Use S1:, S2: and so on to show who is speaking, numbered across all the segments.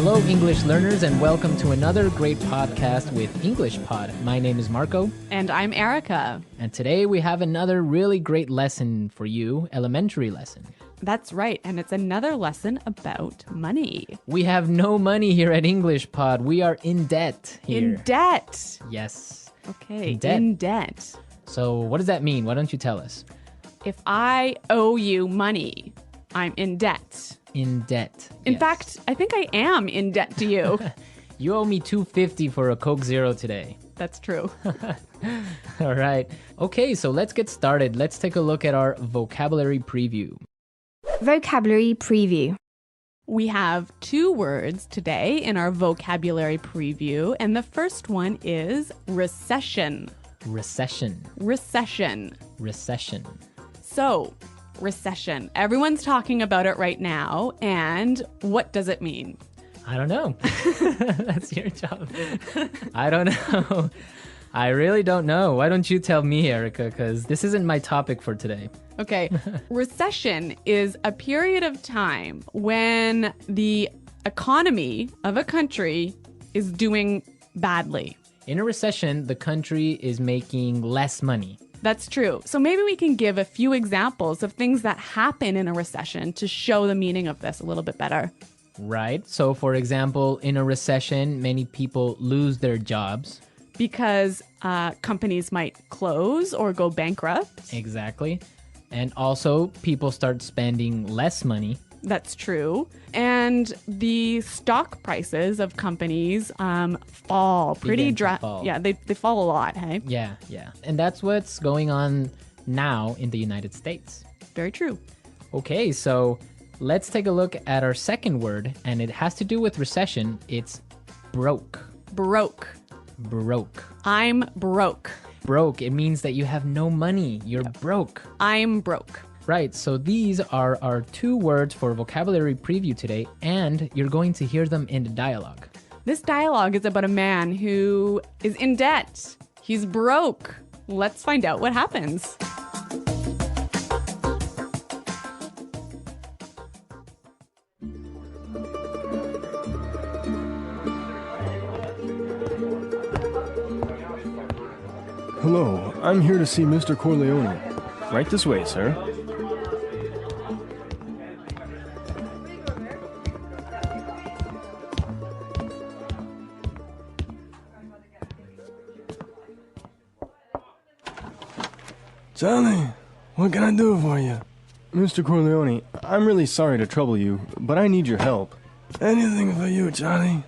S1: Hello, English learners, and welcome to another great podcast with English Pod. My name is Marco.
S2: And I'm Erica.
S1: And today we have another really great lesson for you, elementary lesson.
S2: That's right, and it's another lesson about money.
S1: We have no money here at English Pod. We are in debt here.
S2: In debt.
S1: Yes.
S2: Okay,
S1: In debt. So what does that mean? Why don't you tell us?
S2: If I owe you money, I'm in debt.
S1: In debt.
S2: In
S1: yes.
S2: fact, I think I am in debt to you.
S1: You owe me $2.50 for a Coke Zero today.
S2: That's true.
S1: All right. Okay, so let's get started. Let's take a look at our vocabulary preview.
S3: Vocabulary preview.
S2: We have 2 words today in our vocabulary preview, and the first one is recession.
S1: Recession.
S2: Recession.
S1: Recession.
S2: So, recession. Everyone's talking about it right now, and what does it mean?
S1: I don't know. That's your job. I don't know. I really don't know. Why don't you tell me, Erica? Because this isn't my topic for today.
S2: Okay. Recession is a period of time when the economy of a country is doing badly.
S1: In a recession, the country is making less money.
S2: That's true. So maybe we can give a few examples of things that happen in a recession to show the meaning of this a little bit better.
S1: Right. So, for example, in a recession, many people lose their jobs.
S2: Because companies might close or go bankrupt.
S1: Exactly. And also, people start spending less money.
S2: That's true. And the stock prices of companies fall pretty
S1: fall.
S2: Yeah, they fall a lot, hey?
S1: Yeah. And that's what's going on now in the United States.
S2: Very true.
S1: Okay, so let's take a look at our second word, and it has to do with recession. It's broke.
S2: Broke.
S1: Broke.
S2: I'm broke.
S1: Broke, it means that you have no money. You're broke.
S2: I'm broke.
S1: Right, so these are our 2 words for vocabulary preview today, and you're going to hear them in the dialogue.
S2: This dialogue is about a man who is in debt. He's broke. Let's find out what happens.
S4: Hello, I'm here to see Mr. Corleone. Right this way, sir. Charlie, what can I do for you? Mr. Corleone, I'm really sorry to trouble you, but I need your help. Anything for you, Charlie.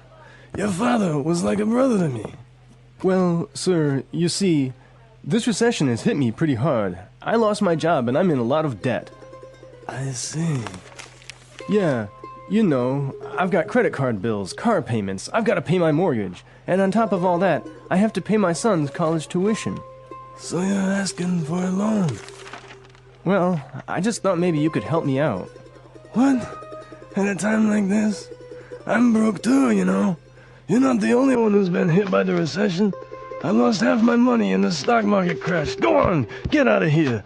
S4: Your father was like a brother to me. Well, sir, you see, this recession has hit me pretty hard. I lost my job and I'm in a lot of debt. I see. Yeah, you know, I've got credit card bills, car payments, I've got to pay my mortgage, and on top of all that, I have to pay my son's college tuition. So you're asking for a loan? Well, I just thought maybe you could help me out. What? At a time like this? I'm broke too, you know. You're not the only one who's been hit by the recession. I lost half my money in the stock market crash. Go on, get out of here.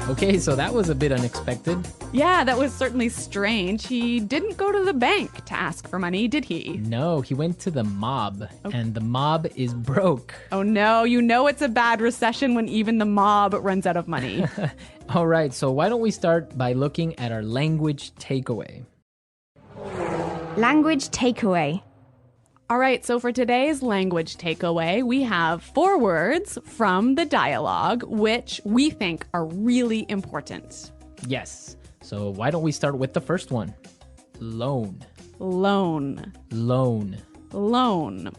S1: Okay, so that was a bit unexpected.
S2: Yeah, that was certainly strange. He didn't go to the bank to ask for money, did he?
S1: No, he went to the mob, and the mob is broke.
S2: Oh no, you know it's a bad recession when even the mob runs out of money.
S1: All right, so why don't we start by looking at our language takeaway?
S3: Language takeaway.
S2: All right, so for today's language takeaway, we have 4 words from the dialogue, which we think are really important.
S1: Yes, so why don't we start with the first one? Loan.
S2: Loan.
S1: Loan.
S2: Loan.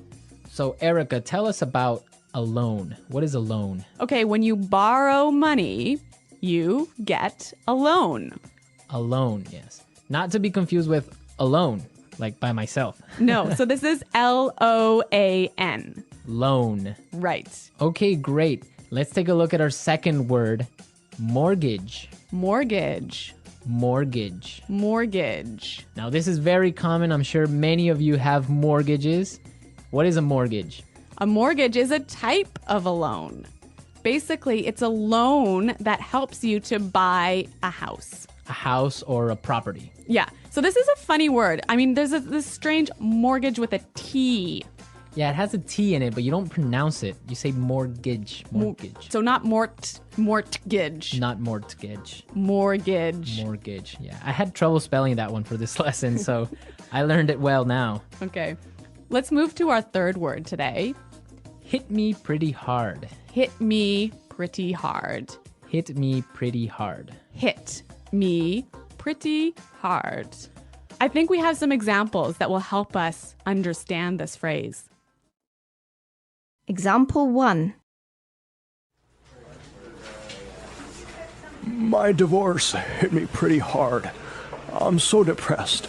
S1: So Erica, tell us about a loan. What is a loan?
S2: Okay, when you borrow money, you get a loan.
S1: A loan, yes. Not to be confused with alone, like by myself.
S2: No, so this is L-O-A-N.
S1: Loan.
S2: Right.
S1: Okay, great. Let's take a look at our second word, mortgage.
S2: Mortgage.
S1: Mortgage.
S2: Mortgage.
S1: Now, this is very common. I'm sure many of you have mortgages. What is a mortgage?
S2: A mortgage is a type of a loan. Basically, it's a loan that helps you to buy a house.
S1: A house or a property.
S2: Yeah. So this is a funny word. I mean, there's this strange mortgage with a T.
S1: Yeah, it has a T in it, but you don't pronounce it. You say mortgage. Mortgage.
S2: So not mortgage.
S1: Not mortgage.
S2: Mortgage.
S1: Mortgage. Yeah. I had trouble spelling that one for this lesson, so I learned it well now.
S2: Okay. Let's move to our third word today.
S1: Hit me pretty hard.
S2: Hit me pretty hard.
S1: Hit me pretty hard.
S2: Hit me pretty hard. I think we have some examples that will help us understand this phrase.
S3: Example 1.
S4: My divorce hit me pretty hard. I'm so depressed.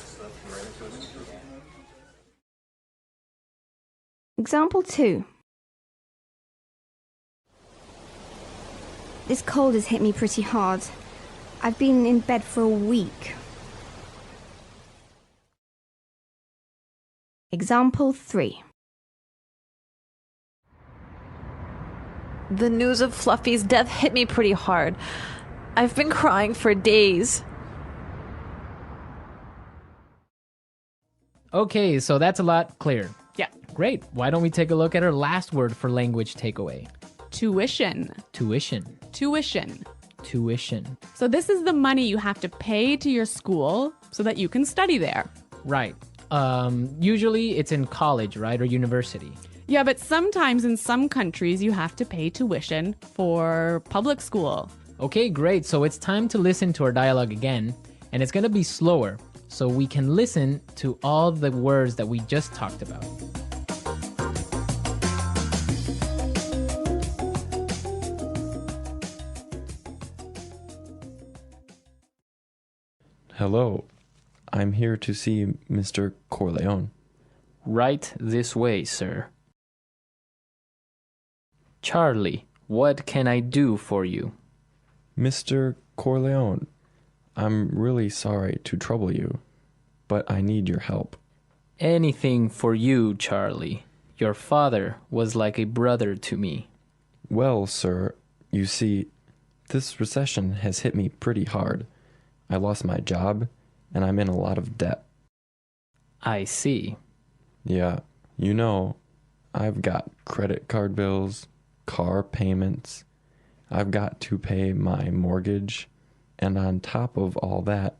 S3: Example 2. This cold has hit me pretty hard. I've been in bed for a week. Example 3.
S5: The news of Fluffy's death hit me pretty hard. I've been crying for days.
S1: Okay, so that's a lot clearer.
S2: Yeah.
S1: Great. Why don't we take a look at our last word for language takeaway?
S2: Tuition.
S1: Tuition.
S2: Tuition.
S1: Tuition.
S2: So this is the money you have to pay to your school so that you can study there.
S1: Right. Usually it's in college, right? Or university.
S2: Yeah, but sometimes in some countries you have to pay tuition for public school.
S1: Okay, great. So it's time to listen to our dialogue again, and it's going to be slower so we can listen to all the words that we just talked about.
S6: Hello, I'm here to see Mr. Corleone.
S1: Right this way, sir. Charlie, what can I do for you?
S6: Mr. Corleone, I'm really sorry to trouble you, but I need your help.
S1: Anything for you, Charlie. Your father was like a brother to me.
S6: Well, sir, you see, this recession has hit me pretty hard. I lost my job, and I'm in a lot of debt.
S1: I see.
S6: Yeah, you know, I've got credit card bills, car payments. I've got to pay my mortgage, and on top of all that,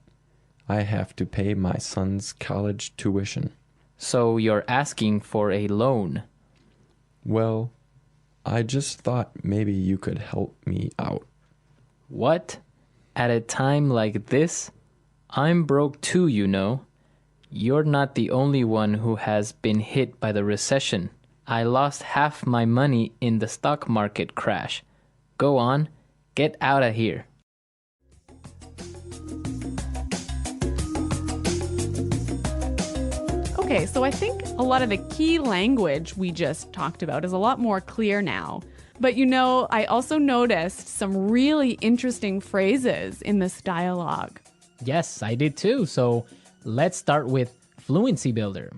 S6: I have to pay my son's college tuition.
S1: So you're asking for a loan?
S6: Well, I just thought maybe you could help me out.
S1: What? At a time like this? I'm broke too, you know. You're not the only one who has been hit by the recession. I lost half my money in the stock market crash. Go on, get out of here.
S2: Okay, so I think a lot of the key language we just talked about is a lot more clear now. But you know, I also noticed some really interesting phrases in this dialogue.
S1: Yes, I did too. So let's start with Fluency Builder.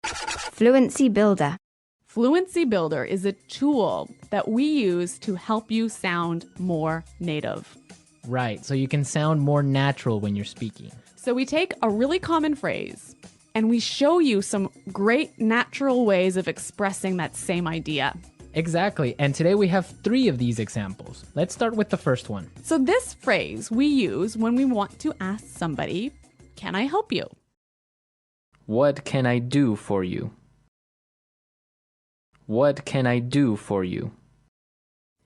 S3: Fluency Builder.
S2: Fluency Builder is a tool that we use to help you sound more native.
S1: Right, so you can sound more natural when you're speaking.
S2: So we take a really common phrase and we show you some great natural ways of expressing that same idea.
S1: Exactly, and today we have 3 of these examples. Let's start with the first one.
S2: So this phrase we use when we want to ask somebody, "Can I help you?"
S1: What can I do for you? What can I do for you?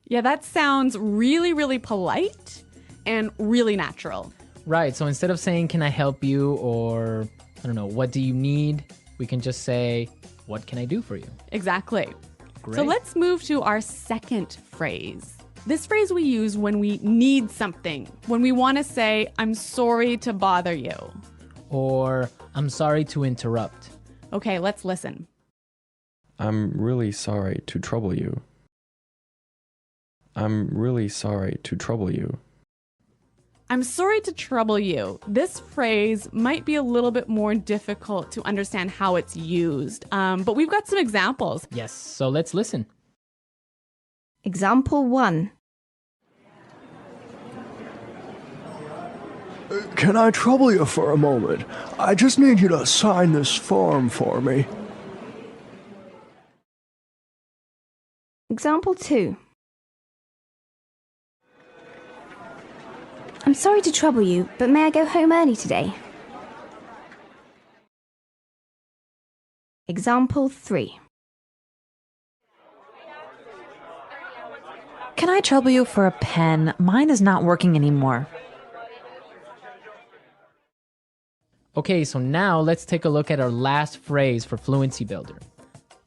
S2: Yeah, that sounds really, really polite and really natural.
S1: Right, so instead of saying, can I help you? Or, I don't know, what do you need? We can just say, what can I do for you?
S2: Exactly.
S1: Great.
S2: So let's move to our second phrase. This phrase we use when we need something, when we want to say, I'm sorry to bother you.
S1: Or, I'm sorry to interrupt.
S2: Okay, let's listen.
S6: I'm really sorry to trouble you. I'm really sorry to trouble you.
S2: I'm sorry to trouble you. This phrase might be a little bit more difficult to understand how it's used, but we've got some examples.
S1: Yes, so let's listen.
S3: Example 1.
S4: Can I trouble you for a moment? I just need you to sign this form for me.
S3: Example 2. I'm sorry to trouble you, but may I go home early today? Example 3.
S5: Can I trouble you for a pen? Mine is not working anymore.
S1: Okay, so now let's take a look at our last phrase for Fluency Builder.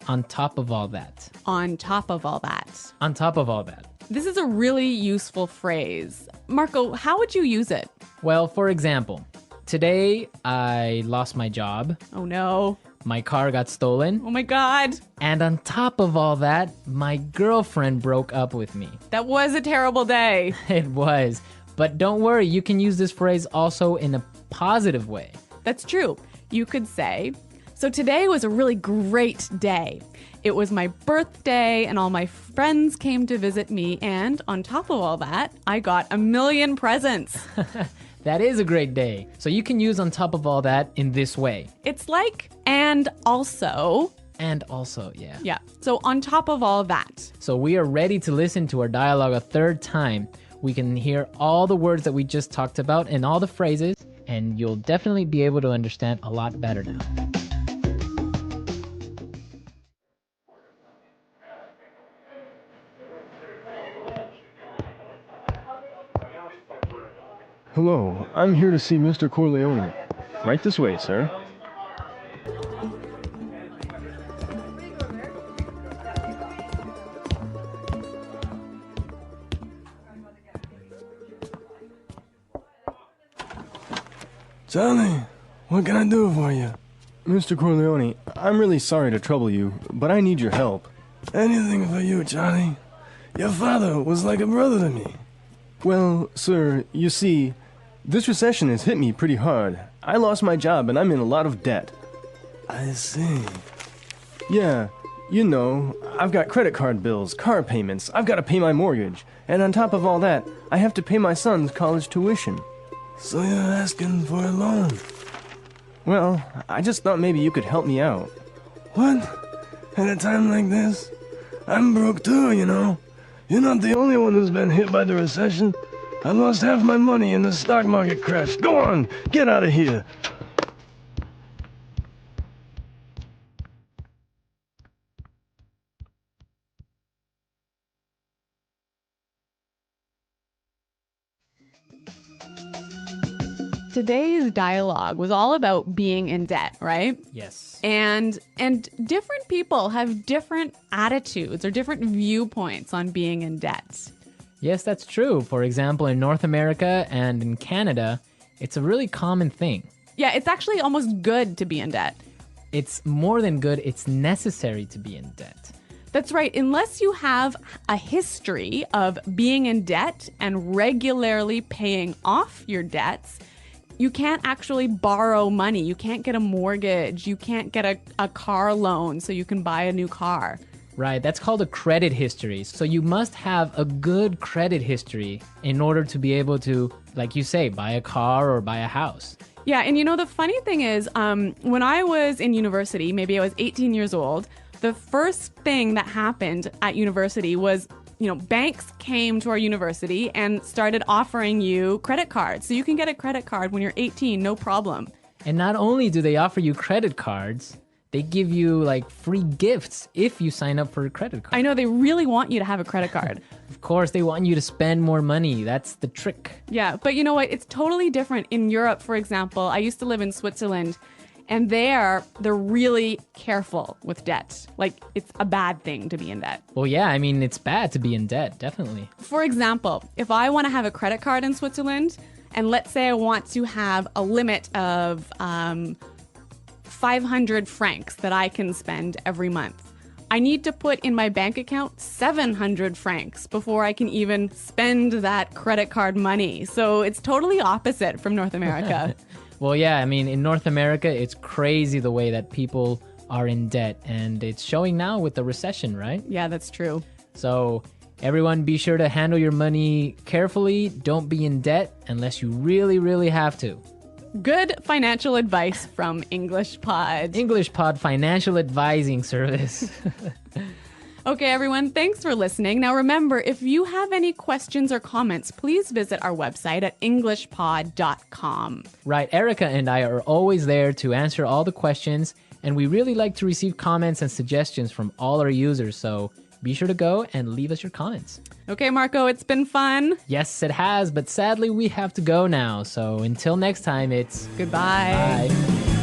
S1: On top of all that.
S2: On top of all that.
S1: On top of all that.
S2: This is a really useful phrase. Marco, how would you use it?
S1: Well, for example, today I lost my job,
S2: Oh no.
S1: my car got stolen,
S2: Oh my God.
S1: and on top of all that, my girlfriend broke up with me.
S2: That was a terrible day.
S1: It was. But don't worry, you can use this phrase also in a positive way.
S2: That's true. You could say, so today was a really great day. It was my birthday and all my friends came to visit me, and on top of all that, I got a million presents.
S1: That is a great day. So you can use on top of all that in this way.
S2: It's like, and also.
S1: And also, yeah.
S2: Yeah. So on top of all that.
S1: So we are ready to listen to our dialogue a third time. We can hear all the words that we just talked about and all the phrases, and you'll definitely be able to understand a lot better now.
S4: Hello, I'm here to see Mr. Corleone. Right this way, sir. Charlie, what can I do for you? Mr. Corleone, I'm really sorry to trouble you, but I need your help. Anything for you, Charlie. Your father was like a brother to me. Well, sir, you see, this recession has hit me pretty hard. I lost my job and I'm in a lot of debt. I see. Yeah, you know, I've got credit card bills, car payments, I've got to pay my mortgage, and on top of all that, I have to pay my son's college tuition. So you're asking for a loan? Well, I just thought maybe you could help me out. What? At a time like this? I'm broke too, you know. You're not the only one who's been hit by the recession. I lost half my money in the stock market crash. Go on, get out of here.
S2: Today's dialogue was all about being in debt, right?
S1: Yes.
S2: And different people have different attitudes or different viewpoints on being in debt.
S1: Yes, that's true. For example, in North America and in Canada, it's a really common thing.
S2: Yeah, it's actually almost good to be in debt.
S1: It's more than good, it's necessary to be in debt.
S2: That's right. Unless you have a history of being in debt and regularly paying off your debts, you can't actually borrow money. You can't get a mortgage. You can't get a car loan so you can buy a new car.
S1: Right, that's called a credit history. So you must have a good credit history in order to be able to, like you say, buy a car or buy a house.
S2: Yeah, and you know, the funny thing is, when I was in university, maybe I was 18 years old, the first thing that happened at university was, you know, banks came to our university and started offering you credit cards. So you can get a credit card when you're 18, no problem.
S1: And not only do they offer you credit cards, they give you like free gifts if you sign up for a credit card.
S2: I know they really want you to have a credit card.
S1: Of course, they want you to spend more money. That's the trick.
S2: Yeah, but you know what? It's totally different in Europe, for example. I used to live in Switzerland, and they're really careful with debt. Like, it's a bad thing to be in debt.
S1: Well, yeah, I mean, it's bad to be in debt, definitely.
S2: For example, if I want to have a credit card in Switzerland, and let's say I want to have a limit of 500 francs that I can spend every month, I need to put in my bank account 700 francs before I can even spend that credit card money. So it's totally opposite from North America.
S1: Well, yeah, I mean, in North America, it's crazy the way that people are in debt, and it's showing now with the recession, right?
S2: Yeah, that's true.
S1: So everyone be sure to handle your money carefully. Don't be in debt unless you really, really have to.
S2: Good financial advice from English Pod.
S1: English Pod Financial Advising Service.
S2: Okay, everyone, thanks for listening. Now remember, if you have any questions or comments, please visit our website at englishpod.com.
S1: Right, Erica and I are always there to answer all the questions, and we really like to receive comments and suggestions from all our users, so be sure to go and leave us your comments.
S2: Okay, Marco, it's been fun.
S1: Yes, it has, but sadly we have to go now, so until next time, it's
S2: Goodbye.
S1: bye.